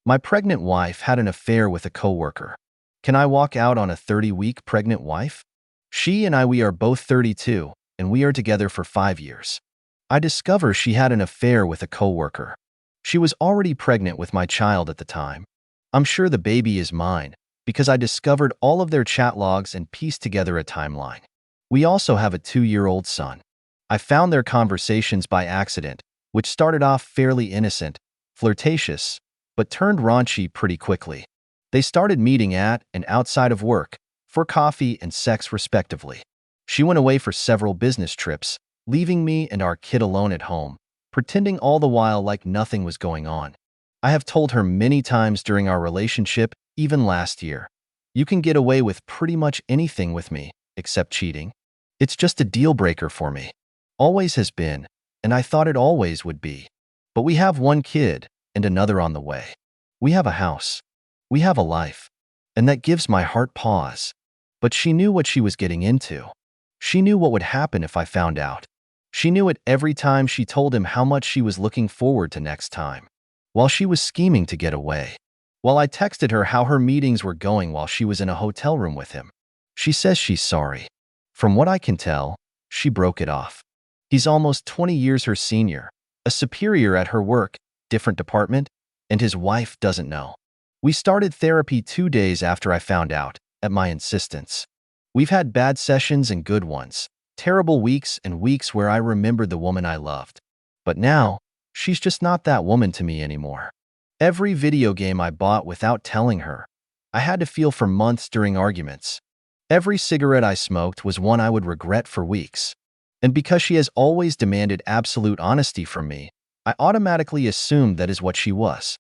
My pregnant wife had an affair with a coworker. Can I walk out on a 30-week pregnant wife? We are both 32, and we are together for 5 years. I discover she had an affair with a coworker. She was already pregnant with my child at the time. I'm sure the baby is mine, because I discovered all of their chat logs and pieced together a timeline. We also have a 2-year-old son. I found their conversations by accident, which started off fairly innocent, flirtatious, but turned raunchy pretty quickly. They started meeting at and outside of work, for coffee and sex respectively. She went away for several business trips, leaving me and our kid alone at home, pretending all the while like nothing was going on. I have told her many times during our relationship, even last year, you can get away with pretty much anything with me, except cheating. It's just a deal breaker for me. Always has been, and I thought it always would be. But we have one kid, and another on the way. We have a house. We have a life. And that gives my heart pause. But she knew what she was getting into. She knew what would happen if I found out. She knew it every time she told him how much she was looking forward to next time. While she was scheming to get away. While I texted her how her meetings were going while she was in a hotel room with him. She says she's sorry. From what I can tell, she broke it off. He's almost 20 years her senior, a superior at her work, different department, and his wife doesn't know. We started therapy 2 days after I found out, at my insistence. We've had bad sessions and good ones, terrible weeks and weeks where I remembered the woman I loved. But now, she's just not that woman to me anymore. Every video game I bought without telling her, I had to feel for months during arguments. Every cigarette I smoked was one I would regret for weeks. And because she has always demanded absolute honesty from me, I automatically assumed that is what she was.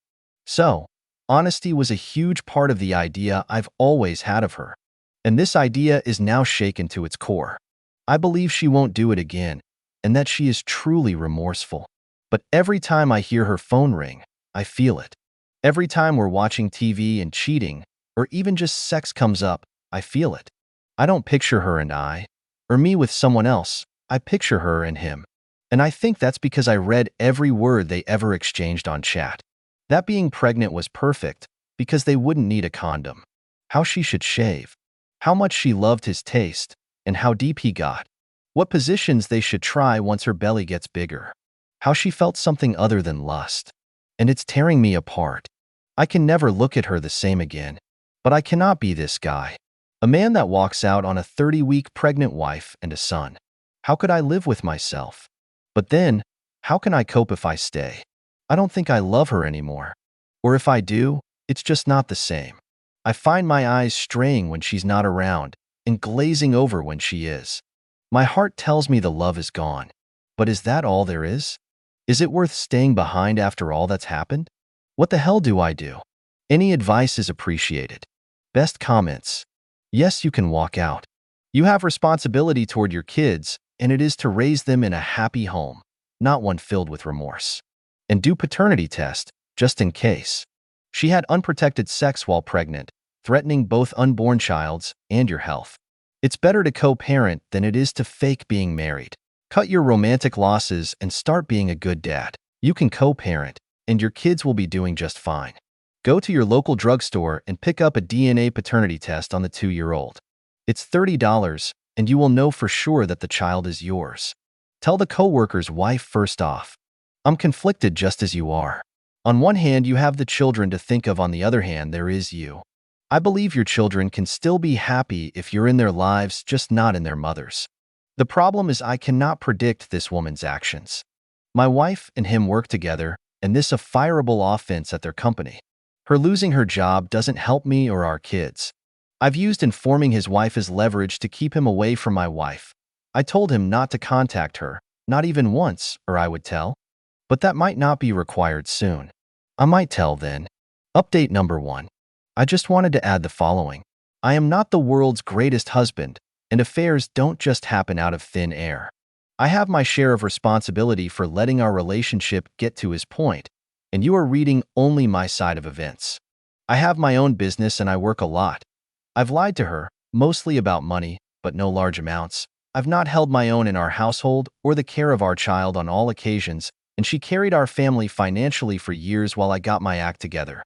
So, honesty was a huge part of the idea I've always had of her. And this idea is now shaken to its core. I believe she won't do it again, and that she is truly remorseful. But every time I hear her phone ring, I feel it. Every time we're watching TV and cheating, or even just sex comes up, I feel it. I don't picture her and I, or me with someone else, I picture her and him. And I think that's because I read every word they ever exchanged on chat. That being pregnant was perfect, because they wouldn't need a condom. How she should shave. How much she loved his taste, and how deep he got. What positions they should try once her belly gets bigger. How she felt something other than lust. And it's tearing me apart. I can never look at her the same again. But I cannot be this guy. A man that walks out on a 30-week pregnant wife and a son. How could I live with myself? But then, how can I cope if I stay? I don't think I love her anymore. Or if I do, it's just not the same. I find my eyes straying when she's not around and glazing over when she is. My heart tells me the love is gone. But is that all there is? Is it worth staying behind after all that's happened? What the hell do I do? Any advice is appreciated. Best comments. Yes, you can walk out. You have responsibility toward your kids, and it is to raise them in a happy home, not one filled with remorse. And do paternity test, just in case. She had unprotected sex while pregnant, threatening both unborn child's and your health. It's better to co-parent than it is to fake being married. Cut your romantic losses and start being a good dad. You can co-parent, and your kids will be doing just fine. Go to your local drugstore and pick up a DNA paternity test on the 2-year-old. It's $30, and you will know for sure that the child is yours. Tell the coworker's wife first off. I'm conflicted just as you are. On one hand, you have the children to think of, on the other hand, there is you. I believe your children can still be happy if you're in their lives, just not in their mothers. The problem is I cannot predict this woman's actions. My wife and him work together, and this a fireable offense at their company. Her losing her job doesn't help me or our kids. I've used informing his wife as leverage to keep him away from my wife. I told him not to contact her, not even once, or I would tell. But that might not be required soon. I might tell then. Update number 1. I just wanted to add the following. I am not the world's greatest husband, and affairs don't just happen out of thin air. I have my share of responsibility for letting our relationship get to his point, and you are reading only my side of events. I have my own business and I work a lot. I've lied to her, mostly about money, but no large amounts. I've not held my own in our household or the care of our child on all occasions, and she carried our family financially for years while I got my act together.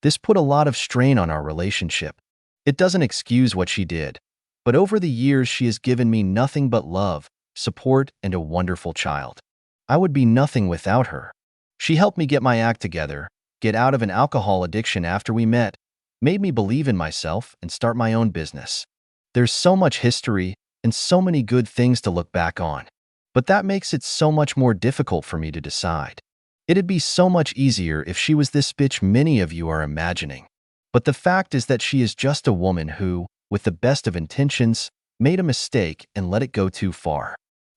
This put a lot of strain on our relationship. It doesn't excuse what she did, but over the years she has given me nothing but love, support, and a wonderful child. I would be nothing without her. She helped me get my act together, get out of an alcohol addiction after we met, made me believe in myself, and start my own business. There's so much history and so many good things to look back on. But that makes it so much more difficult for me to decide. It'd be so much easier if she was this bitch many of you are imagining. But the fact is that she is just a woman who, with the best of intentions, made a mistake and let it go too far.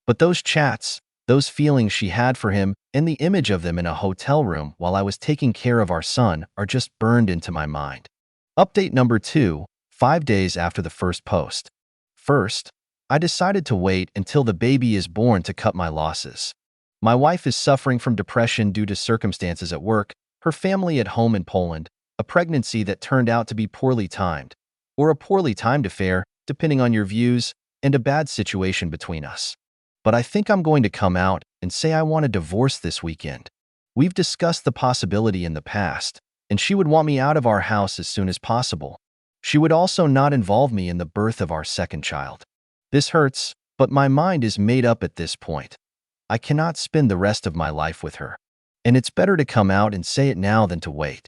But those chats, those feelings she had for him, and the image of them in a hotel room while I was taking care of our son are just burned into my mind. Update number 2, 5 days after the first post. First, I decided to wait until the baby is born to cut my losses. My wife is suffering from depression due to circumstances at work, her family at home in Poland, a pregnancy that turned out to be poorly timed, or a poorly timed affair, depending on your views, and a bad situation between us. But I think I'm going to come out and say I want a divorce this weekend. We've discussed the possibility in the past, and she would want me out of our house as soon as possible. She would also not involve me in the birth of our second child. This hurts, but my mind is made up at this point. I cannot spend the rest of my life with her. And it's better to come out and say it now than to wait.